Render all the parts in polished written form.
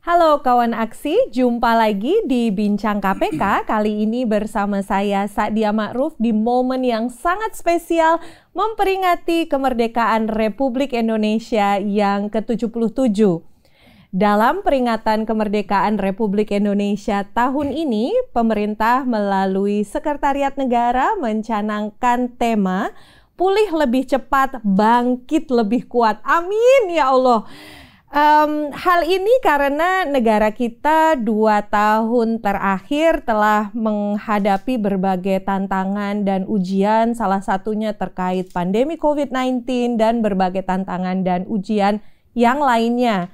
Halo kawan aksi, jumpa lagi di Bincang KPK. Kali ini bersama saya Sa'dia Ma'ruf di momen yang sangat spesial memperingati kemerdekaan Republik Indonesia yang ke-77. Dalam peringatan kemerdekaan Republik Indonesia tahun ini, pemerintah melalui Sekretariat Negara mencanangkan tema Pulih Lebih Cepat, Bangkit Lebih Kuat. Amin ya Allah. Hal ini karena negara kita 2 tahun terakhir telah menghadapi berbagai tantangan dan ujian, salah satunya terkait pandemi COVID-19 dan berbagai tantangan dan ujian yang lainnya.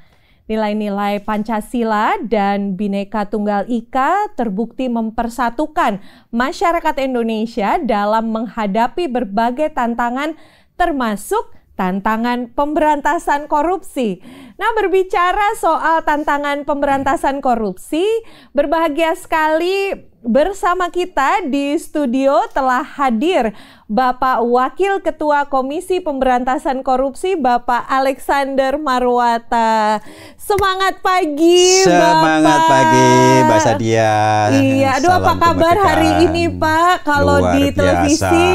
Nilai-nilai Pancasila dan Bhinneka Tunggal Ika terbukti mempersatukan masyarakat Indonesia dalam menghadapi berbagai tantangan termasuk tantangan pemberantasan korupsi. Nah, berbicara soal tantangan pemberantasan korupsi, berbahagia sekali bersama kita di studio telah hadir Bapak Wakil Ketua Komisi Pemberantasan Korupsi, Bapak Alexander Marwata. Semangat pagi, Semangat Bapak. Pagi, Mbak Sa'dia. Iya, aduh apa kabar hari ini, Pak? Kalau di televisi,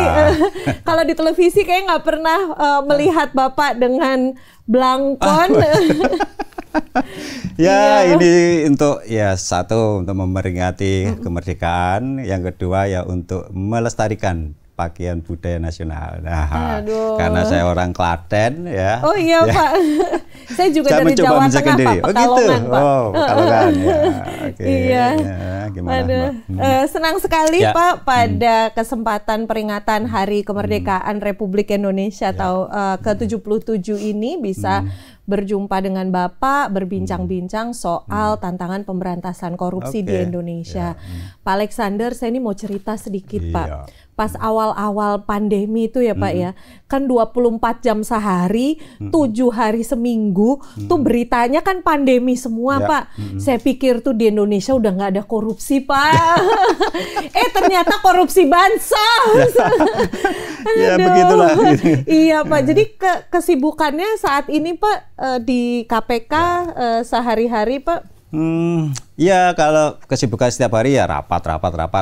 kalau di televisi kayak nggak pernah melihat Bapak dengan belangkon. Ini untuk satu untuk memperingati kemerdekaan, yang kedua ya untuk melestarikan pakaian budaya nasional. Nah, karena saya orang Klaten ya. Oh iya ya. Pak, saya juga dari Jawa Tengah Pak, Pekalongan Pak. Oh, Pekalongan ya. Okay. Iya. Ya, gimana? Senang sekali Pak pada kesempatan peringatan Hari Kemerdekaan Republik Indonesia atau ke-77 ini bisa berjumpa dengan Bapak, berbincang-bincang soal tantangan pemberantasan korupsi di Indonesia. Pak Alexander, saya ini mau cerita sedikit Pak. Pas awal-awal pandemi itu ya Pak ya, kan 24 jam sehari, 7 hari seminggu, tuh beritanya kan pandemi semua Pak. Saya pikir tuh di Indonesia udah nggak ada korupsi Pak. Ternyata korupsi bansos. Ya begitulah. Iya Pak, jadi kesibukannya saat ini Pak di KPK sehari-hari Pak? Ya kalau kesibukan setiap hari ya rapat,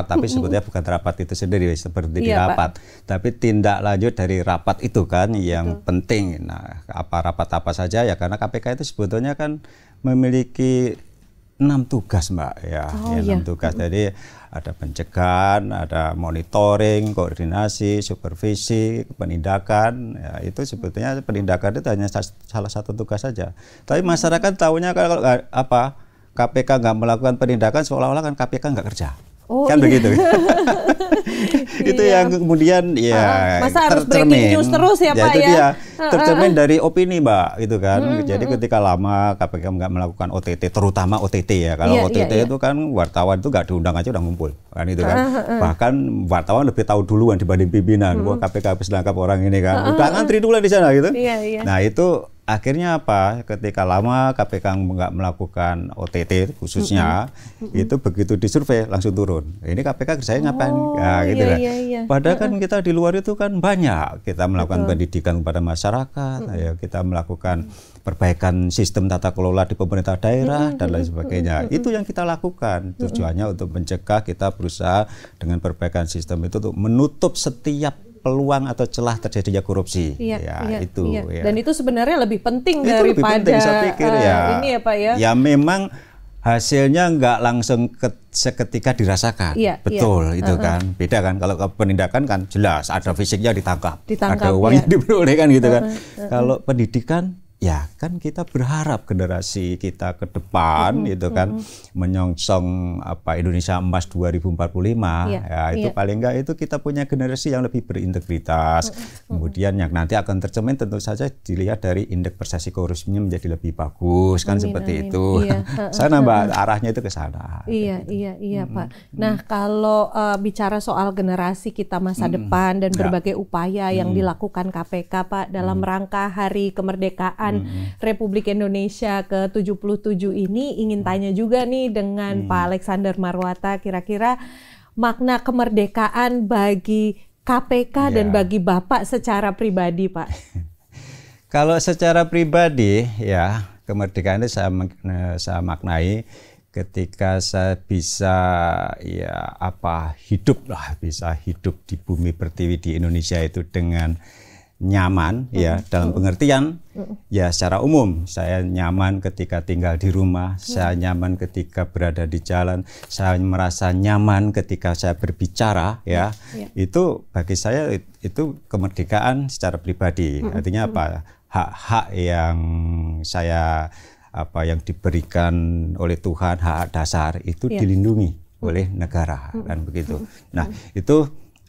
tapi sebetulnya bukan rapat itu sendiri seperti di rapat, tapi tindak lanjut dari rapat itu kan yang penting. Nah, rapat apa saja ya, karena KPK itu sebetulnya kan memiliki 6 tugas Mbak ya, 6 tugas. Jadi ada pencegahan, ada monitoring, koordinasi, supervisi, penindakan. Ya, itu sebetulnya penindakan itu hanya salah satu tugas saja. Tapi masyarakat tahunya kalau KPK nggak melakukan penindakan seolah-olah kan KPK nggak kerja. Kan begitu. Itu yang kemudian masa harus breaking news terus ya Pak ya? Tercermin dari opini Mbak, itu kan. Jadi ketika lama KPK nggak melakukan OTT, terutama OTT ya. Kalau OTT itu kan wartawan itu nggak diundang aja udah ngumpul, kan itu kan. Bahkan wartawan lebih tahu duluan dibanding pimpinan. Wah, KPK habis nangkap orang ini kan. Udah ngantri dulu di sana gitu. Nah itu akhirnya apa? Ketika lama KPK nggak melakukan OTT khususnya, itu begitu disurvei langsung turun. Ini KPK kerjanya ngapain? Gitu lah. Padahal kan kita di luar itu kan banyak. Kita melakukan pendidikan kepada masyarakat, kita melakukan perbaikan sistem tata kelola di pemerintah daerah dan lain sebagainya. Itu yang kita lakukan. Tujuannya untuk mencegah, kita berusaha dengan perbaikan sistem itu untuk menutup setiap peluang atau celah terjadinya korupsi. Dan itu sebenarnya lebih penting itu daripada lebih penting, saya pikir, ini ya Pak ya. Ya memang hasilnya nggak langsung seketika dirasakan. Betul itu kan. Beda kan kalau penindakan kan jelas ada fisiknya ditangkap ada uangnya diperoleh kan gitu kan. Kalau pendidikan ya kan kita berharap generasi kita ke depan itu kan menyongsong Indonesia Emas 2045 itu paling enggak itu kita punya generasi yang lebih berintegritas. Kemudian yang nanti akan tercermin tentu saja dilihat dari indeks persepsi korupsinya menjadi lebih bagus kan, seperti itu. Sana Mbak, arahnya itu ke sana. Iya Pak. Nah, kalau bicara soal generasi kita masa depan dan berbagai upaya yang dilakukan KPK Pak dalam rangka Hari Kemerdekaan Republik Indonesia ke-77 ini, ingin tanya juga nih dengan Pak Alexander Marwata, kira-kira makna kemerdekaan bagi KPK dan bagi Bapak secara pribadi Pak? Kalau secara pribadi ya, kemerdekaan itu saya maknai ketika saya bisa bisa hidup di bumi pertiwi di Indonesia itu dengan nyaman ya, dalam pengertian ya secara umum saya nyaman ketika tinggal di rumah, saya nyaman ketika berada di jalan, saya merasa nyaman ketika saya berbicara ya. Itu bagi saya itu kemerdekaan secara pribadi. Artinya apa? Hak-hak yang saya yang diberikan oleh Tuhan, hak dasar itu dilindungi oleh negara kan begitu. Nah, itu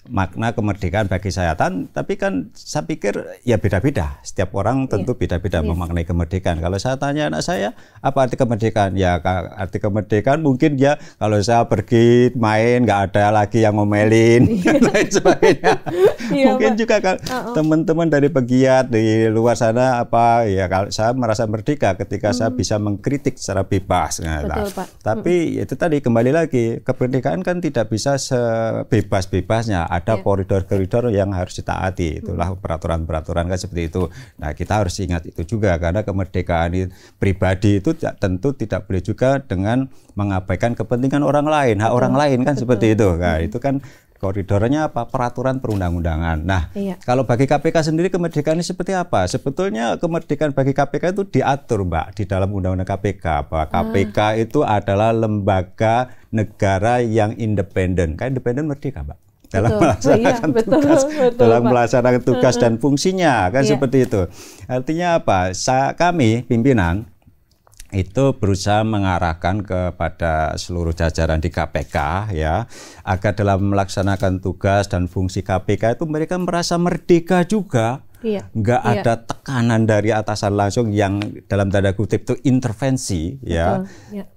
makna kemerdekaan bagi saya. Tapi kan saya pikir ya beda-beda. Setiap orang tentu beda-beda memaknai kemerdekaan. Kalau saya tanya anak saya, apa arti kemerdekaan? Ya arti kemerdekaan mungkin ya kalau saya pergi main nggak ada lagi yang ngomelin dan lain sebagainya. Mungkin juga teman-teman dari pegiat di luar sana kalau saya merasa merdeka ketika saya bisa mengkritik secara bebas. Betul, Pak. Tapi itu tadi kembali lagi, kemerdekaan kan tidak bisa sebebas-bebasnya. Ada koridor-koridor yang harus ditaati, itulah peraturan-peraturan kan seperti itu. Nah, kita harus ingat itu juga karena kemerdekaan pribadi itu tentu tidak boleh juga dengan mengabaikan kepentingan orang lain, hak orang lain kan seperti itu. Nah, itu kan koridornya apa? Peraturan perundang-undangan. Nah, kalau bagi KPK sendiri kemerdekaan ini seperti apa? Sebetulnya kemerdekaan bagi KPK itu diatur, Mbak, di dalam Undang-Undang KPK bahwa KPK itu adalah lembaga negara yang independen. Kan independen merdeka, Mbak. Dalam melaksanakan tugas, dalam melaksanakan tugas dan fungsinya kan seperti itu. Artinya apa? Kami pimpinan itu berusaha mengarahkan kepada seluruh jajaran di KPK ya agar dalam melaksanakan tugas dan fungsi KPK itu mereka merasa merdeka juga. Nggak ada tekanan dari atasan langsung yang dalam tanda kutip itu intervensi ya.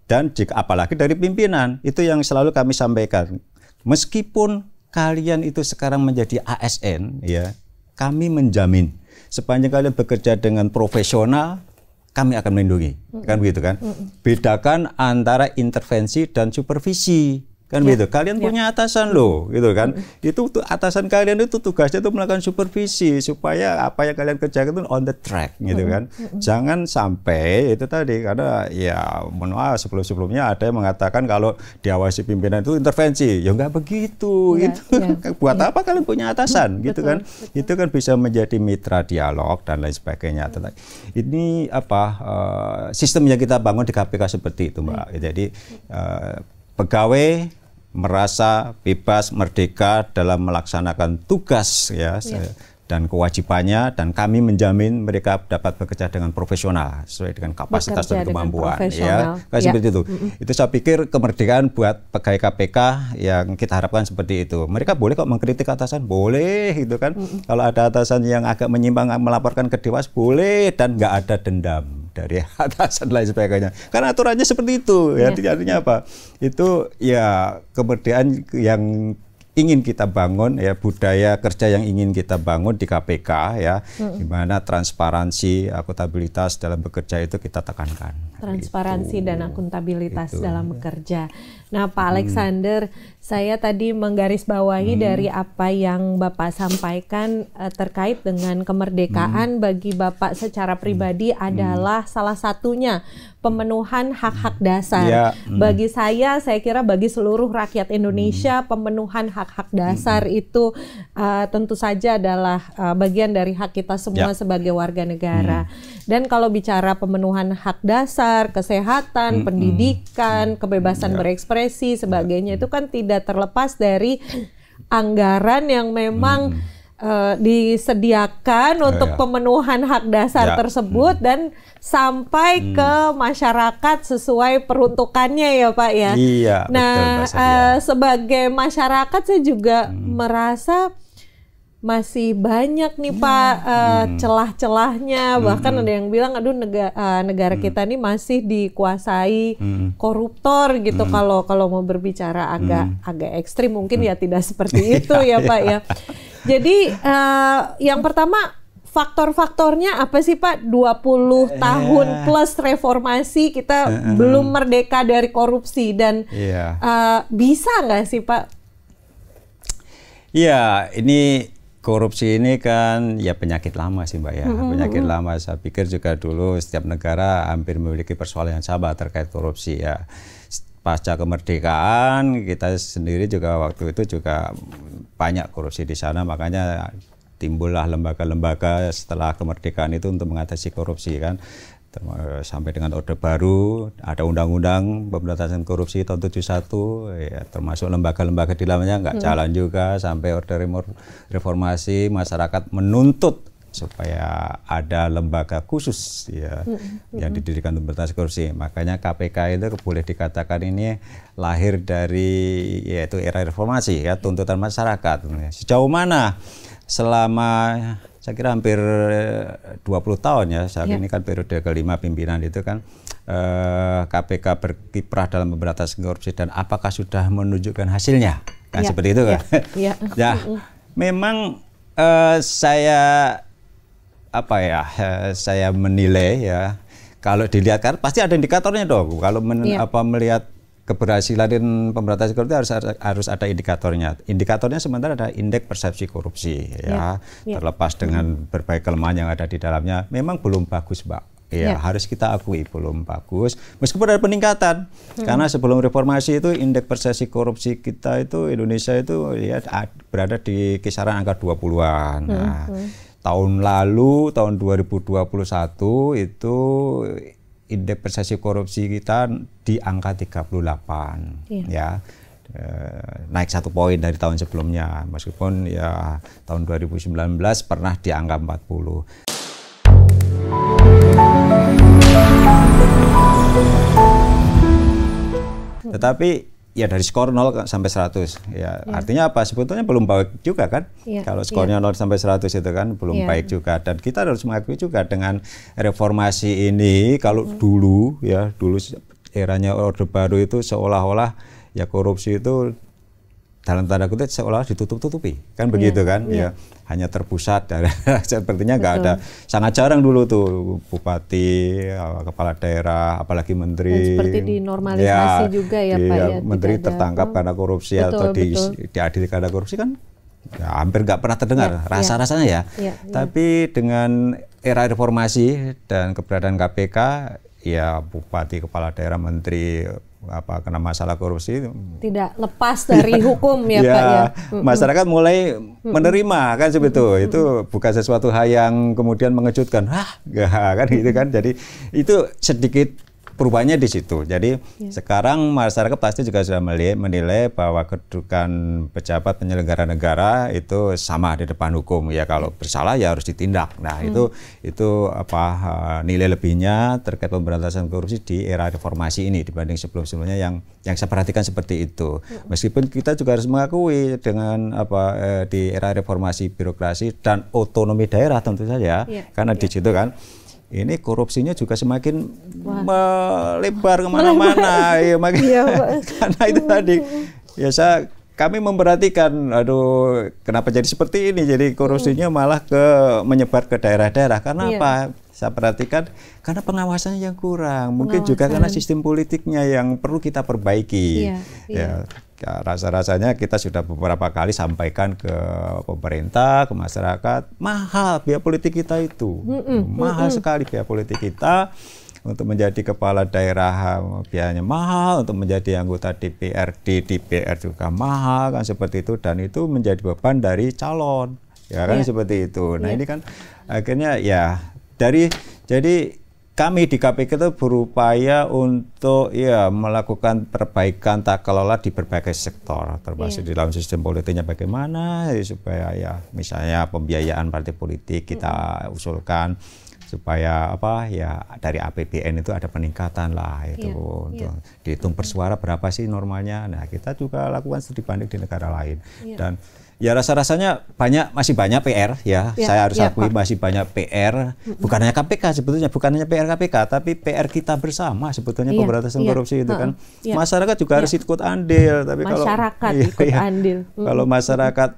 Dan apalagi dari pimpinan itu yang selalu kami sampaikan. Meskipun kalian itu sekarang menjadi ASN ya, kami menjamin sepanjang kalian bekerja dengan profesional, kami akan melindungi, kan begitu kan? Bedakan antara intervensi dan supervisi. Kan begitu. Kalian punya atasan loh, gitu kan? Itu atasan kalian itu tugasnya itu melakukan supervisi supaya apa yang kalian kerjakan itu on the track, gitu kan? Jangan sampai itu tadi karena ya mohon maaf sebelumnya ada yang mengatakan kalau diawasi pimpinan itu intervensi. Ya nggak begitu. Buat apa kalian punya atasan, gitu kan? Itu kan bisa menjadi mitra dialog dan lain sebagainya. Ini sistem yang kita bangun di KPK seperti itu, Mbak. Jadi pegawai merasa bebas, merdeka dalam melaksanakan tugas dan kewajibannya, dan kami menjamin mereka dapat bekerja dengan profesional sesuai dengan kapasitas dan kemampuan ya. Seperti itu. Itu saya pikir kemerdekaan buat pegawai KPK yang kita harapkan seperti itu. Mereka boleh kok mengkritik atasan, boleh gitu kan. Kalau ada atasan yang agak menyimpang melaporkan ke Dewas boleh, dan nggak ada dendam dari atasan lain sebagainya. Karena aturannya seperti itu ya. Artinya apa? Itu ya kemerdekaan yang ingin kita bangun ya, budaya kerja yang ingin kita bangun di KPK ya, di mana transparansi, akuntabilitas dalam bekerja itu kita tekankan. Transparansi dan akuntabilitas dalam bekerja. Nah, Pak Alexander, saya tadi menggarisbawahi dari apa yang Bapak sampaikan terkait dengan kemerdekaan bagi Bapak secara pribadi adalah salah satunya pemenuhan hak-hak dasar. Bagi saya kira bagi seluruh rakyat Indonesia pemenuhan hak-hak dasar itu tentu saja adalah bagian dari hak kita semua sebagai warga negara. Dan kalau bicara pemenuhan hak dasar, kesehatan, pendidikan, kebebasan berekspresi, sebagainya itu kan tidak terlepas dari anggaran yang memang disediakan untuk pemenuhan hak dasar tersebut dan sampai ke masyarakat sesuai peruntukannya ya Pak ya. Nah, sebagai masyarakat saya juga merasa masih banyak nih Pak celah-celahnya, bahkan ada yang bilang aduh negara kita ini masih dikuasai koruptor gitu. Kalau mau berbicara agak ekstrim mungkin ya tidak seperti itu ya Pak ya. Jadi yang pertama faktor-faktornya apa sih Pak? 20 tahun plus reformasi kita belum merdeka dari korupsi dan bisa nggak sih Pak? Iya, ini korupsi ini kan ya penyakit lama sih Mbak ya, penyakit lama. Saya pikir juga dulu setiap negara hampir memiliki persoalan yang sama terkait korupsi ya. Pasca kemerdekaan kita sendiri juga waktu itu juga banyak korupsi di sana, makanya timbullah lembaga-lembaga setelah kemerdekaan itu untuk mengatasi korupsi kan. Sampai dengan Orde Baru, ada Undang-Undang Pemberantasan Korupsi tahun 71, ya, termasuk lembaga-lembaga di dalamnya nggak jalan juga, sampai Orde Reformasi, masyarakat menuntut supaya ada lembaga khusus ya yang didirikan untuk memberantas korupsi. Makanya KPK itu boleh dikatakan ini lahir dari yaitu era reformasi ya, tuntutan masyarakat. Sejauh mana selama saya kira hampir 20 tahun ya, saat ini kan periode kelima pimpinan itu kan KPK berkiprah dalam memberantas korupsi, dan apakah sudah menunjukkan hasilnya? Kan seperti itu kan? Ya, memang saya menilai ya, kalau dilihat kan pasti ada indikatornya dong. Kalau melihat keberhasilan pemberantasan korupsi harus ada indikatornya. Indikatornya sementara ada indeks persepsi korupsi ya. Terlepas dengan berbagai kelemahan yang ada di dalamnya, memang belum bagus, Mbak. Ya, harus kita akui belum bagus. Meskipun ada peningkatan. Karena sebelum reformasi itu indeks persepsi korupsi kita itu Indonesia itu ya berada di kisaran angka 20-an. Nah, tahun lalu tahun 2021 itu indeks persepsi korupsi kita di angka 38 ya, naik 1 poin dari tahun sebelumnya, meskipun ya tahun 2019 pernah di angka 40. Tetapi ya dari skor 0 sampai 100 ya, artinya apa? Sebetulnya belum baik juga kan, kalau skornya 0 sampai 100 itu kan belum baik juga. Dan kita harus mengakui juga dengan reformasi ini, kalau dulu eranya Orde Baru itu seolah-olah ya korupsi itu dalam tanda kutip seolah ditutup-tutupi kan, begitu kan ya, hanya terpusat dan sepertinya nggak ada, sangat jarang dulu tuh bupati, kepala daerah, apalagi menteri seperti dinormalisasi juga ya Pak ya, menteri tertangkap karena korupsi atau diadili karena korupsi kan ya, hampir nggak pernah terdengar rasa-rasanya ya. Tapi dengan era reformasi dan keberadaan KPK ya, bupati, kepala daerah, menteri kena masalah korupsi tidak lepas dari hukum ya Pak ya. Masyarakat mulai menerima kan, sebetulnya itu bukan sesuatu hal yang kemudian mengejutkan, kan gitu kan. Jadi itu sedikit perubahannya di situ. Jadi sekarang masyarakat pasti juga sudah menilai bahwa kedudukan pejabat penyelenggara negara itu sama di depan hukum ya, kalau bersalah ya harus ditindak. Nah, itu nilai lebihnya terkait pemberantasan korupsi di era reformasi ini dibanding sebelum-sebelumnya yang saya perhatikan seperti itu. Meskipun kita juga harus mengakui dengan di era reformasi birokrasi dan otonomi daerah tentu saja, karena di situ kan ini korupsinya juga semakin melebar kemana-mana, ya, karena itu tadi. Ya kami memperhatikan, kenapa jadi seperti ini? Jadi korupsinya malah menyebar ke daerah-daerah. Karena apa? Saya perhatikan karena pengawasannya yang kurang. Mungkin juga karena sistem politiknya yang perlu kita perbaiki. Ya, rasa-rasanya kita sudah beberapa kali sampaikan ke pemerintah, ke masyarakat, mahal biaya politik kita itu, mahal sekali biaya politik kita. Untuk menjadi kepala daerah biayanya mahal, untuk menjadi anggota DPRD, DPR juga mahal kan, seperti itu, dan itu menjadi beban dari calon, ya kan, seperti itu. Nah ini kan akhirnya ya jadi kami di KPK itu berupaya untuk melakukan perbaikan tata kelola di berbagai sektor, termasuk di dalam sistem politiknya bagaimana supaya ya misalnya pembiayaan partai politik kita usulkan supaya dari APBN itu ada peningkatan lah itu, untuk dihitung per suara berapa sih normalnya. Nah, kita juga lakukan studi banding di negara lain. Dan ya rasa-rasanya masih banyak PR ya. Saya harus akui masih banyak PR, bukan hanya KPK sebetulnya, bukan hanya PR KPK, tapi PR kita bersama sebetulnya pemberantasan korupsi itu kan. Masyarakat juga harus ikut andil, tapi masyarakat ikut andil. Kalau masyarakat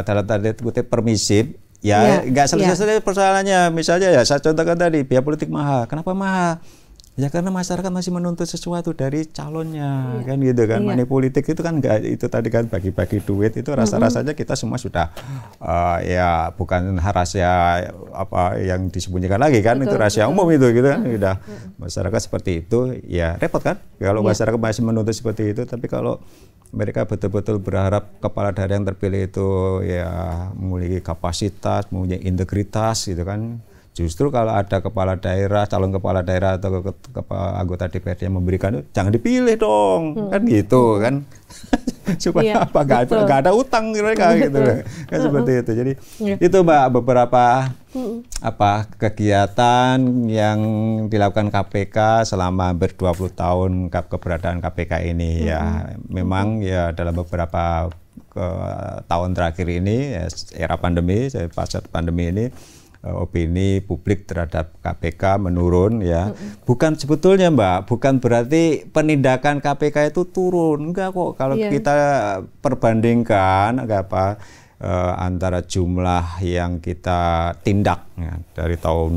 dalam tanda kutip permisif, nggak selesai persoalannya. Misalnya ya saya contohkan tadi, biaya politik mahal. Kenapa mahal? Ya karena masyarakat masih menuntut sesuatu dari calonnya, kan gitu kan. Money politik itu kan enggak, itu tadi kan bagi-bagi duit itu rasa-rasanya kita semua sudah ya bukan rahasia apa yang disembunyikan lagi kan, itu rahasia umum itu gitu kan. Udah masyarakat seperti itu ya repot kan kalau masyarakat masih menuntut seperti itu. Tapi kalau mereka betul-betul berharap kepala daerah yang terpilih itu ya memiliki kapasitas, mempunyai integritas gitu kan. Justru kalau ada kepala daerah, calon kepala daerah atau anggota DPRD yang memberikan itu, jangan dipilih dong, kan gitu kan. Supaya apa? Nggak ada utang mereka gitu kan, seperti itu. Jadi itu Mbak beberapa apa kegiatan yang dilakukan KPK selama ber-20 tahun keberadaan KPK ini ya. Memang ya dalam beberapa tahun terakhir ini ya, era pandemi, pasca pandemi ini opini publik terhadap KPK menurun ya. Bukan sebetulnya Mbak, bukan berarti penindakan KPK itu turun. Enggak kok, kalau kita perbandingkan antara jumlah yang kita tindak ya, dari tahun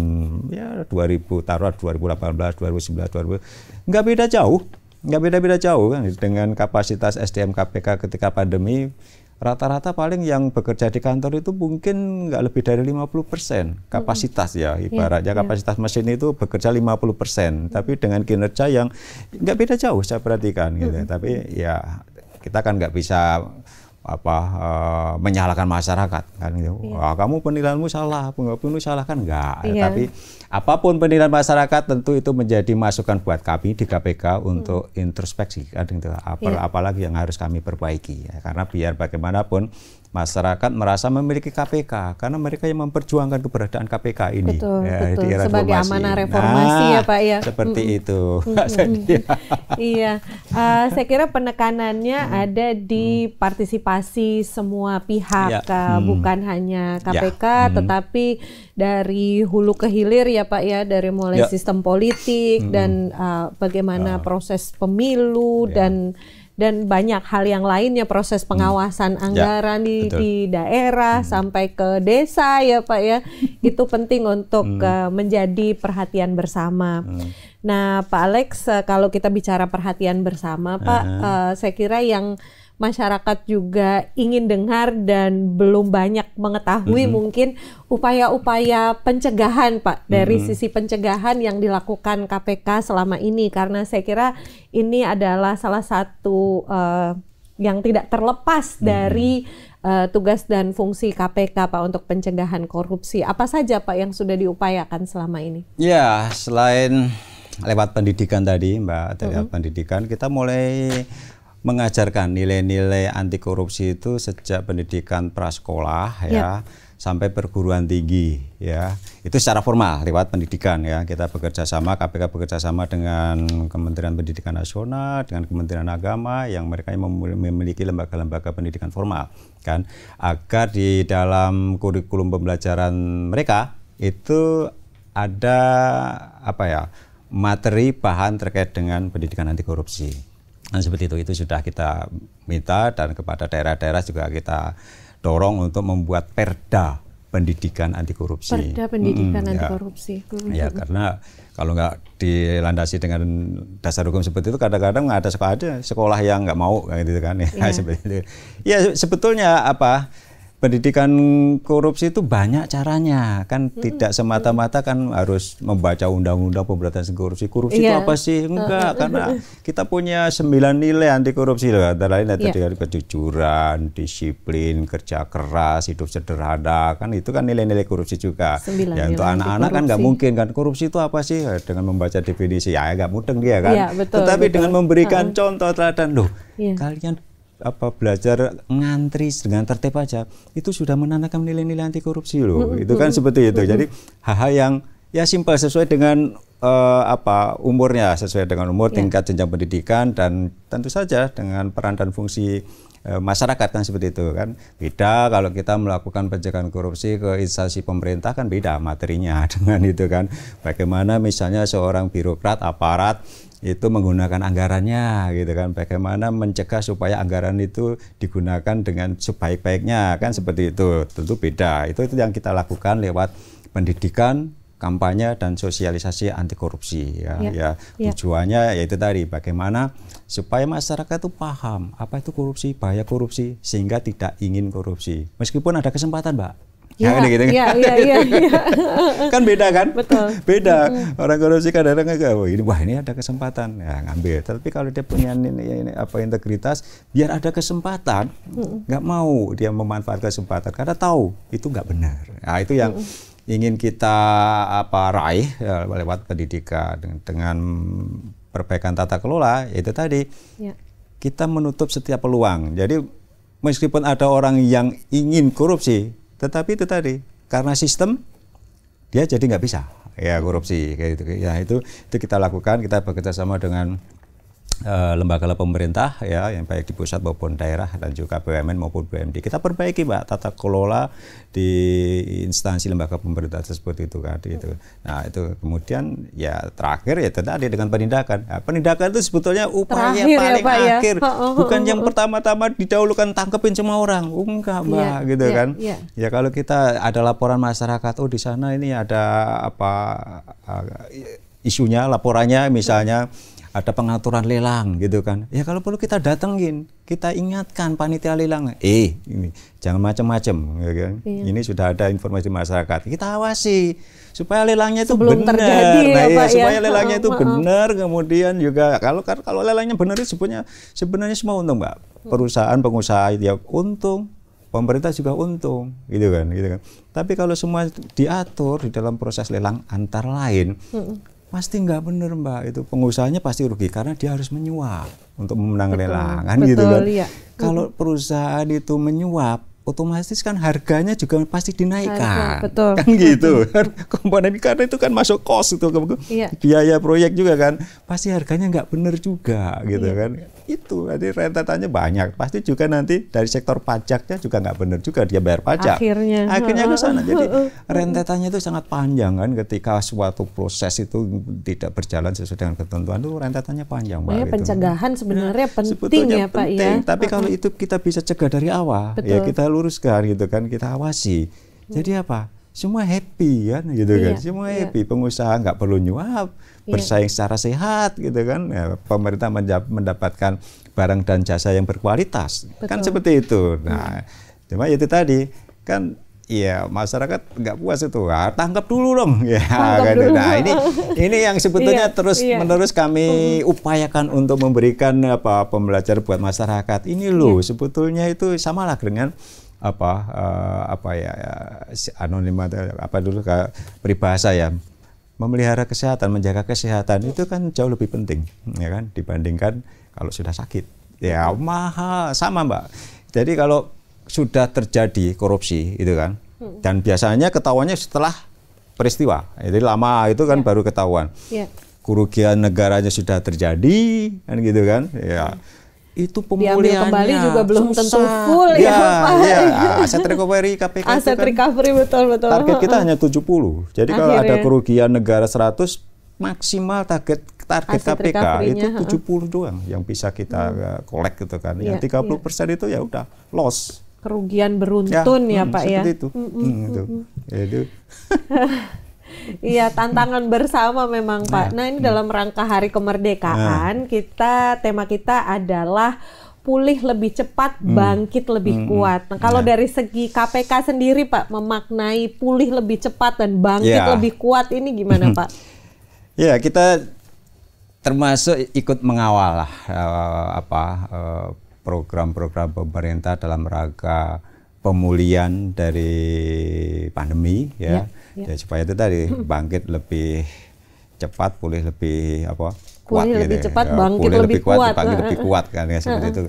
ya 2000 taruh 2018, 2019, enggak beda jauh. Enggak beda-beda jauh kan dengan kapasitas SDM KPK ketika pandemi. Rata-rata paling yang bekerja di kantor itu mungkin nggak lebih dari 50% kapasitas ya, ibaratnya kapasitas mesin itu bekerja 50%, tapi dengan kinerja yang nggak beda jauh saya perhatikan gitu. Tapi ya kita kan nggak bisa menyalahkan masyarakat kan gitu. Wah, kamu penilaianmu salah, penilaianmu salah kan enggak. Tapi apapun penilaian masyarakat tentu itu menjadi masukan buat kami di KPK untuk introspeksi kan gitu. Apalagi yang harus kami perbaiki ya. Karena biar bagaimanapun masyarakat merasa memiliki KPK karena mereka yang memperjuangkan keberadaan KPK ini. Betul, ya, betul. Di era sebagai amanah reformasi ya Pak ya. Seperti itu. Iya, saya kira penekanannya ada di partisipasi semua pihak, bukan hanya KPK, tetapi dari hulu ke hilir ya Pak ya, dari mulai sistem politik dan bagaimana proses pemilu dan banyak hal yang lainnya, proses pengawasan anggaran di daerah sampai ke desa ya Pak ya. Itu penting untuk menjadi perhatian bersama. Nah Pak Alex, kalau kita bicara perhatian bersama Pak, saya kira yang masyarakat juga ingin dengar dan belum banyak mengetahui mungkin upaya-upaya pencegahan Pak, dari sisi pencegahan yang dilakukan KPK selama ini, karena saya kira ini adalah salah satu yang tidak terlepas dari tugas dan fungsi KPK Pak untuk pencegahan korupsi. Apa saja Pak yang sudah diupayakan selama ini? Ya, selain lewat pendidikan tadi Mbak, lewat pendidikan kita mulai mengajarkan nilai-nilai anti korupsi itu sejak pendidikan prasekolah ya sampai perguruan tinggi ya. Itu secara formal lewat pendidikan ya. Kita bekerja sama, KPK bekerja sama dengan Kementerian Pendidikan Nasional, dengan Kementerian Agama yang mereka memiliki lembaga-lembaga pendidikan formal kan, agar di dalam kurikulum pembelajaran mereka itu ada materi bahan terkait dengan pendidikan anti korupsi. Nah, seperti itu sudah kita minta, dan kepada daerah-daerah juga kita dorong untuk membuat perda pendidikan anti korupsi. Perda pendidikan anti korupsi. Ya, karena kalau nggak dilandasi dengan dasar hukum seperti itu, kadang-kadang ada sekolah yang nggak mau gitu kan ya. Seperti itu. Ya sebetulnya pendidikan korupsi itu banyak caranya kan, tidak semata-mata kan harus membaca undang-undang pemberantasan korupsi. Korupsi itu apa sih? Enggak, karena kita punya 9 nilai anti korupsi loh. Antara lain tadi kejujuran, disiplin, kerja keras, hidup sederhana, kan itu kan nilai-nilai korupsi juga. Ya untuk anak-anak kan nggak mungkin kan, korupsi itu apa sih? Dengan membaca definisi ya nggak mudeng dia kan. Tetapi dengan memberikan contoh teladan, loh kalian belajar ngantri dengan tertib aja, itu sudah menanamkan nilai-nilai anti korupsi loh. Itu kan seperti itu. Jadi hal-hal yang ya simpel, sesuai dengan umurnya, sesuai dengan umur, tingkat jenjang pendidikan, dan tentu saja dengan peran dan fungsi masyarakat kan, seperti itu kan. Beda kalau kita melakukan pencegahan korupsi ke instansi pemerintah kan beda materinya dengan itu kan. Bagaimana misalnya seorang birokrat aparat itu menggunakan anggarannya gitu kan, bagaimana mencegah supaya anggaran itu digunakan dengan sebaik-baiknya kan, seperti itu. Tentu beda. Itu yang kita lakukan lewat pendidikan kampanye dan sosialisasi anti korupsi ya. Tujuannya yaitu tadi bagaimana supaya masyarakat itu paham apa itu korupsi, bahaya korupsi, sehingga tidak ingin korupsi meskipun ada kesempatan, Mbak. Iya. Kan beda kan? Betul. Beda. Orang korupsi kadang-kadang wah ini ada kesempatan ya ngambil. Tapi kalau dia punya ini integritas, biar ada kesempatan, nggak mau dia memanfaatkan kesempatan karena tahu itu nggak benar. Nah, itu yang ingin kita raih lewat pendidikan dengan perbaikan tata kelola, yaitu tadi kita menutup setiap peluang. Jadi meskipun ada orang yang ingin korupsi, tetapi itu tadi karena sistem dia jadi nggak bisa ya korupsi kayak gitu ya. Itu kita lakukan, kita bekerja sama dengan lembaga pemerintah ya, yang baik di pusat maupun daerah dan juga BUMN maupun BUMD. Kita perbaiki, Mbak, tata kelola di instansi lembaga pemerintah tersebut itu kan gitu. Nah, itu kemudian ya terakhir ya tadi dengan penindakan. Nah, penindakan itu sebetulnya upaya paling akhir, bukan yang pertama-tama didahulukan tangkepin semua orang. Enggak, Mbak, gitu kan. Ya kalau kita ada laporan masyarakat, oh di sana ini ada isunya, laporannya misalnya ada pengaturan lelang gitu kan. Ya kalau perlu kita datengin, kita ingatkan panitia lelang, ini jangan macam-macam ya kan. Ini sudah ada informasi masyarakat. Kita awasi supaya lelangnya itu benar. Nah, supaya lelangnya itu benar, kemudian juga kalau lelangnya benar itu sebenarnya semua untung, Mbak. Perusahaan, pengusaha ya untung, pemerintah juga untung, gitu kan. Tapi kalau semua diatur di dalam proses lelang antara lain, pasti nggak benar, Mbak. Itu pengusahanya pasti rugi karena dia harus menyuap untuk memenangkan lelangan, gitu kan. Kalau perusahaan itu menyuap, otomatis kan harganya juga pasti dinaikkan, kan gitu. Komponen karena itu kan masuk cost itu, biaya proyek juga kan, pasti harganya nggak benar juga, gitu kan. Itu nanti rentetannya banyak, pasti juga nanti dari sektor pajaknya juga nggak benar juga dia bayar pajak. Akhirnya ke sana. Jadi rentetannya itu sangat panjang kan, ketika suatu proses itu tidak berjalan sesuai dengan ketentuan itu rentetannya panjang, Mbak. Pencegahan sebenarnya penting ya, Pak ya. Tapi kalau itu kita bisa cegah dari awal, ya kita luruskan gitu kan, kita awasi. Jadi apa? Semua happy kan, gitu kan. Semua happy, pengusaha nggak perlu nyuap, bersaing secara sehat gitu kan. Ya, pemerintah mendapatkan barang dan jasa yang berkualitas. Kan seperti itu. Nah, cuma itu tadi kan ya masyarakat nggak puas itu. Tangkap dulu dong. Ya kan. Nah, ini yang sebetulnya terus-menerus kami upayakan untuk memberikan pembelajaran buat masyarakat. Ini loh sebetulnya itu samalah dengan anonimat dulu peribahasa ya, memelihara kesehatan, menjaga kesehatan itu kan jauh lebih penting ya kan dibandingkan kalau sudah sakit ya mahal sama, Mbak. Jadi kalau sudah terjadi korupsi itu kan, dan biasanya ketahuannya setelah peristiwa, jadi lama itu kan baru ketahuan, kerugian negaranya sudah terjadi kan gitu kan ya. Itu pemulihannya kembali juga belum tentu full aset recovery KPK aset recovery betul. Target kita hanya 70. Jadi kalau ada kerugian negara 100, maksimal target KPK itu 70 doang yang bisa kita collect gitu kan. Yang 30% itu ya udah loss. Kerugian beruntun ya Pak ya. Seperti itu. Itu. Iya, tantangan bersama memang Pak. Nah, ini dalam rangka Hari Kemerdekaan, tema kita adalah pulih lebih cepat, bangkit lebih kuat. Nah, kalau dari segi KPK sendiri Pak, memaknai pulih lebih cepat dan bangkit lebih kuat ini gimana Pak? Ya, kita termasuk ikut mengawal program-program pemerintah dalam rangka pemulihan dari pandemi ya supaya itu tadi bangkit lebih cepat, pulih lebih kuat gitu. Lebih cepat, bangkit lebih kuat. Bangkit lebih kuat kan ya seperti itu.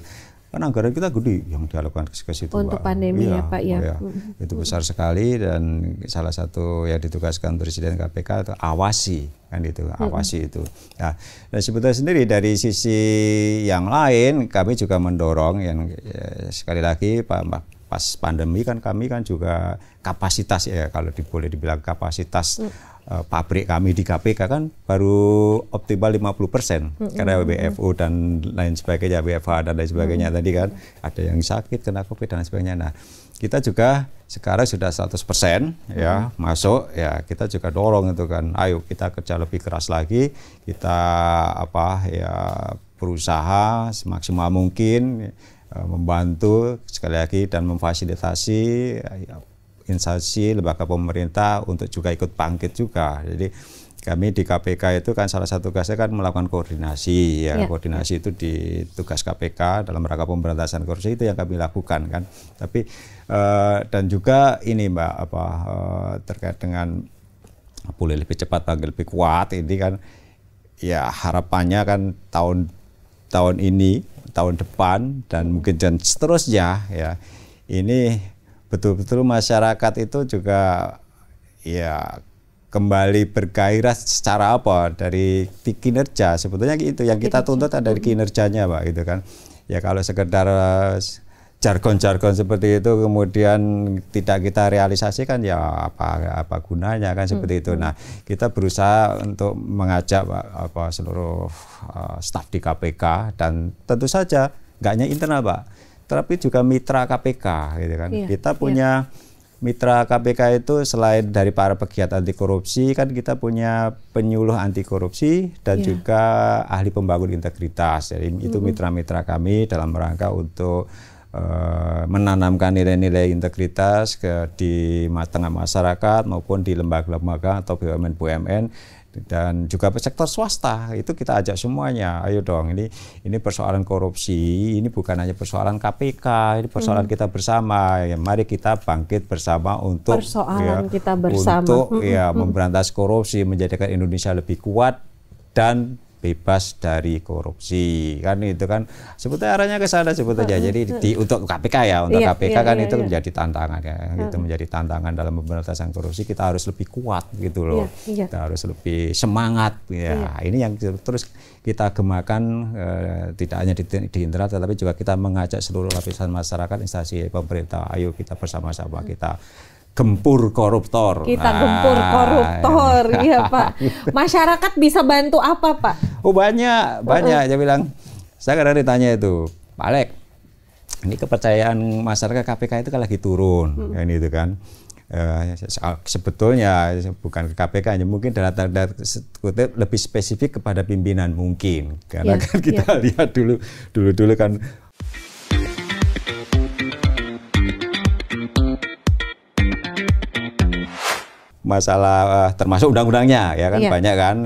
Kan anggaran kita gede yang dialokkan ke situ. Untuk pandemi ya Pak ya. Itu besar sekali dan salah satu yang ditugaskan Presiden KPK itu awasi kan itu, awasi itu. Nah, dan sebetulnya sendiri dari sisi yang lain kami juga mendorong yang sekali lagi Pak pas pandemi kan kami kan juga kapasitas ya, kalau boleh dibilang kapasitas pabrik kami di KPK kan baru optimal 50%, karena WFO dan lain sebagainya, WFH dan lain sebagainya tadi kan, ada yang sakit kena COVID dan lain sebagainya. Nah, kita juga sekarang sudah 100% ya masuk, ya kita juga dorong itu kan, ayo kita kerja lebih keras lagi, kita berusaha semaksimal mungkin membantu sekali lagi dan memfasilitasi instansi lembaga pemerintah untuk juga ikut bangkit juga. Jadi kami di KPK itu kan salah satu tugasnya kan melakukan koordinasi ya. Koordinasi itu di tugas KPK dalam rangka pemberantasan korupsi, itu yang kami lakukan kan. Tapi dan juga ini Mbak terkait dengan boleh lebih cepat bangkit lebih kuat, ini kan ya harapannya kan tahun ini, tahun depan dan mungkin dan seterusnya ya, ini betul-betul masyarakat itu juga ya kembali bergairah secara dari kinerja. Sebetulnya itu yang kita tuntut dari kinerjanya Pak, gitu kan. Ya kalau sekedar jargon-jargon seperti itu kemudian tidak kita realisasikan, ya apa gunanya kan, seperti itu. Nah, kita berusaha untuk mengajak seluruh staf di KPK, dan tentu saja nggak hanya internal Pak, tapi juga mitra KPK gitu kan. Kita punya mitra KPK itu selain dari para pegiat anti korupsi, kan kita punya penyuluh anti korupsi dan juga ahli pembangun integritas. Jadi itu mitra-mitra kami dalam rangka untuk menanamkan nilai-nilai integritas di tengah masyarakat maupun di lembaga-lembaga atau BUMN dan juga sektor swasta. Itu kita ajak semuanya, ayo dong, ini persoalan korupsi, ini bukan hanya persoalan KPK, ini persoalan kita bersama. Ya, mari kita bangkit bersama untuk kita bersama untuk memberantas korupsi, menjadikan Indonesia lebih kuat dan bebas dari korupsi, kan itu kan sebetulnya arahnya ke sana sebetulnya. Jadi untuk KPK ya, untuk KPK kan itu menjadi tantangan ya, itu menjadi tantangan dalam pemberantasan korupsi. Kita harus lebih kuat gitu loh, kita harus lebih semangat ya. Ini yang terus kita gemakan, tidak hanya di internal tetapi juga kita mengajak seluruh lapisan masyarakat, instansi pemerintah, ayo kita bersama-sama kita gempur koruptor. Kita gempur koruptor, ya Pak. Masyarakat bisa bantu apa Pak? Oh banyak. Dia bilang, saya kadang ditanya itu, Pak Alek, ini kepercayaan masyarakat KPK itu kan lagi turun, kan itu kan. Sebetulnya bukan ke KPK, mungkin dalam tanda kutip lebih spesifik kepada pimpinan mungkin, karena kan kita lihat dulu kan. Masalah termasuk undang-undangnya ya kan, banyak kan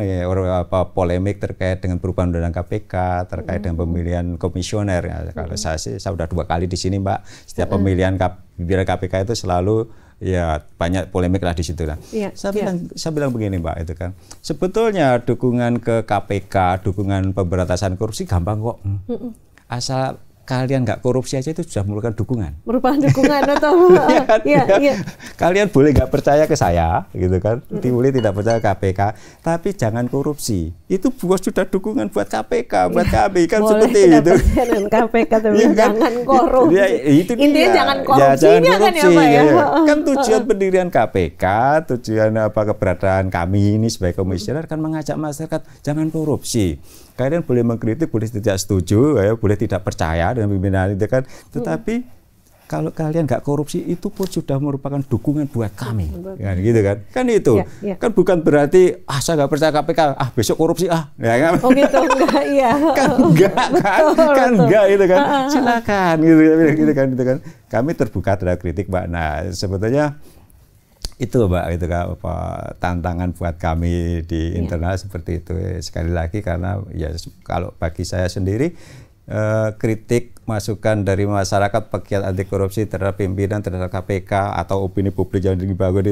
polemik terkait dengan perubahan undang-undang KPK, terkait dengan pemilihan komisioner ya. Kalau saya sudah 2 kali di sini Mbak, setiap pemilihan pimpinan KPK itu selalu ya banyak polemik lah di situ lah. Saya bilang begini Mbak, itu kan sebetulnya dukungan ke KPK, dukungan pemberantasan korupsi gampang kok, asal kalian nggak korupsi aja itu sudah merupakan dukungan. Merupakan dukungan atau kalian boleh nggak percaya ke saya, gitu kan? Boleh tidak percaya KPK, tapi jangan korupsi. Itu sudah dukungan buat KPK, buat kami kan, seperti itu. KPK tapi jangan korupsi. Itu intinya jangan korupsi, kan ya Pak ya. Kan tujuan pendirian KPK, tujuan keberadaan kami ini sebagai komisioner kan mengajak masyarakat jangan korupsi. Kalian boleh mengkritik, boleh tidak setuju, ya, boleh tidak percaya dengan pimpinan itu kan. Tetapi kalau kalian nggak korupsi itu pun sudah merupakan dukungan buat kami, kan gitu kan? Kan itu, kan bukan berarti saya nggak percaya KPK, besok korupsi ya kan? Oh gitu, enggak, iya. Kan enggak itu kan? Silakan gitu kan. Kami terbuka terhadap kritik Mbak. Nah sebetulnya itu Mbak, itu kan tantangan buat kami di internal seperti itu. Sekali lagi karena ya kalau bagi saya sendiri kritik masukan dari masyarakat pegiat anti korupsi terhadap pimpinan, terhadap KPK atau opini publik yang dibangun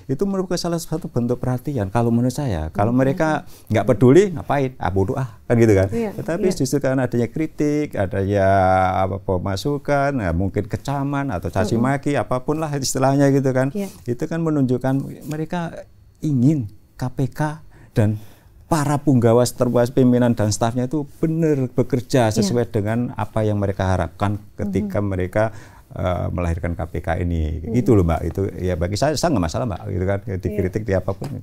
itu merupakan salah satu bentuk perhatian kalau menurut saya. Kalau mereka nggak peduli ngapain, bodoh kan gitu kan. Tetapi justru karena adanya kritik, adanya masukan, mungkin kecaman atau caci maki apapun lah istilahnya gitu kan. Itu kan menunjukkan mereka ingin KPK dan para punggawa terbaik pimpinan dan stafnya itu benar bekerja sesuai dengan apa yang mereka harapkan ketika mereka melahirkan KPK ini. Gitu loh Mbak. Itu ya bagi saya nggak masalah Mbak, gitu kan. Dikritik di apapun.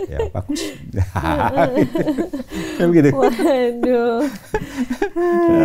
Ya bagus. Begitu. Waduh.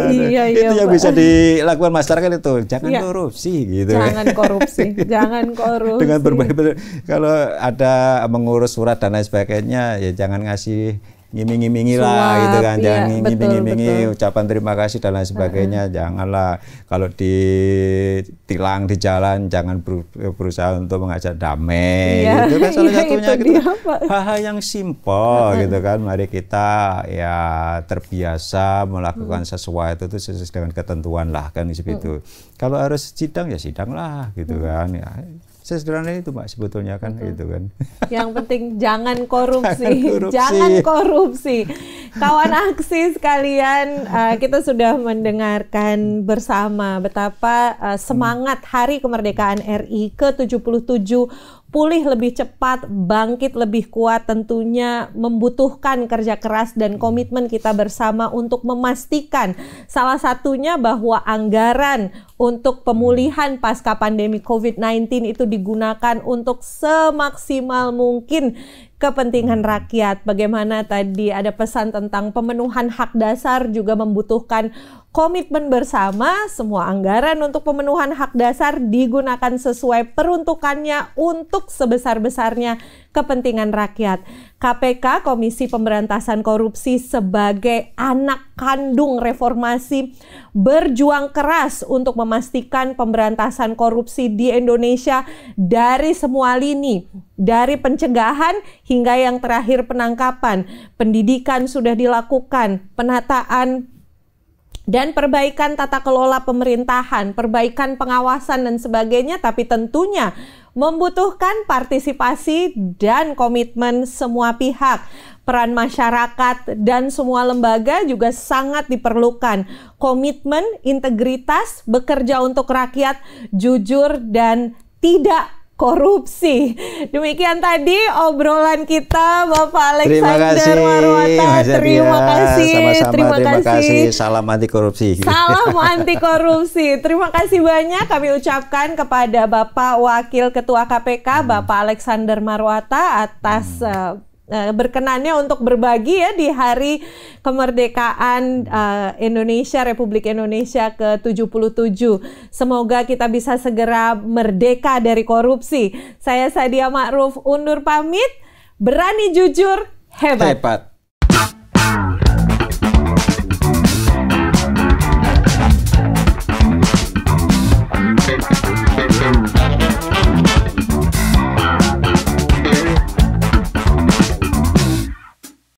Iya, itu yang bisa dilakukan masyarakat itu, jangan korupsi gitu. Jangan korupsi, jangan korupsi. Dengan berbagai, kalau ada mengurus surat dan lain sebagainya, ya jangan ngasih ngiming-ngimingi lah gitu kan, jangan ngiming-ngimingi ucapan terima kasih dan lain sebagainya, janganlah. Kalau ditilang di jalan, jangan berusaha untuk mengajak damai. Itu kan salah satunya gitu. Hal-hal yang simpel gitu kan. Mari kita ya terbiasa melakukan sesuatu itu sesuai dengan ketentuan lah kan seperti itu. Kalau harus sidang ya sidang lah gitu kan. Ya, sesederhana itu Mbak sebetulnya kan gitu kan. Yang penting jangan korupsi. Jangan korupsi. Kawan aksi sekalian, kita sudah mendengarkan bersama betapa semangat Hari Kemerdekaan RI ke-77 pulih lebih cepat, bangkit lebih kuat, tentunya membutuhkan kerja keras dan komitmen kita bersama untuk memastikan salah satunya bahwa anggaran untuk pemulihan pasca pandemi COVID-19 itu digunakan untuk semaksimal mungkin kepentingan rakyat. Bagaimana tadi ada pesan tentang pemenuhan hak dasar juga membutuhkan komitmen bersama. Semua anggaran untuk pemenuhan hak dasar digunakan sesuai peruntukannya untuk sebesar-besarnya kepentingan rakyat. KPK, Komisi Pemberantasan Korupsi, sebagai anak kandung reformasi, berjuang keras untuk memastikan pemberantasan korupsi di Indonesia dari semua lini, dari pencegahan hingga yang terakhir penangkapan. Pendidikan sudah dilakukan, penataan dan perbaikan tata kelola pemerintahan, perbaikan pengawasan dan sebagainya, tapi tentunya membutuhkan partisipasi dan komitmen semua pihak. Peran masyarakat dan semua lembaga juga sangat diperlukan. Komitmen, integritas, bekerja untuk rakyat, jujur dan tidak korupsi. Demikian tadi obrolan kita Bapak Alexander Marwata. Terima kasih. Sama-sama, terima kasih. Salam anti korupsi. Salam anti korupsi. Terima kasih banyak kami ucapkan kepada Bapak Wakil Ketua KPK Bapak Alexander Marwata atas berkenannya untuk berbagi ya di Hari Kemerdekaan Indonesia, Republik Indonesia ke-77. Semoga kita bisa segera merdeka dari korupsi. Saya Sadia Ma'ruf undur pamit. Berani, jujur, hebat.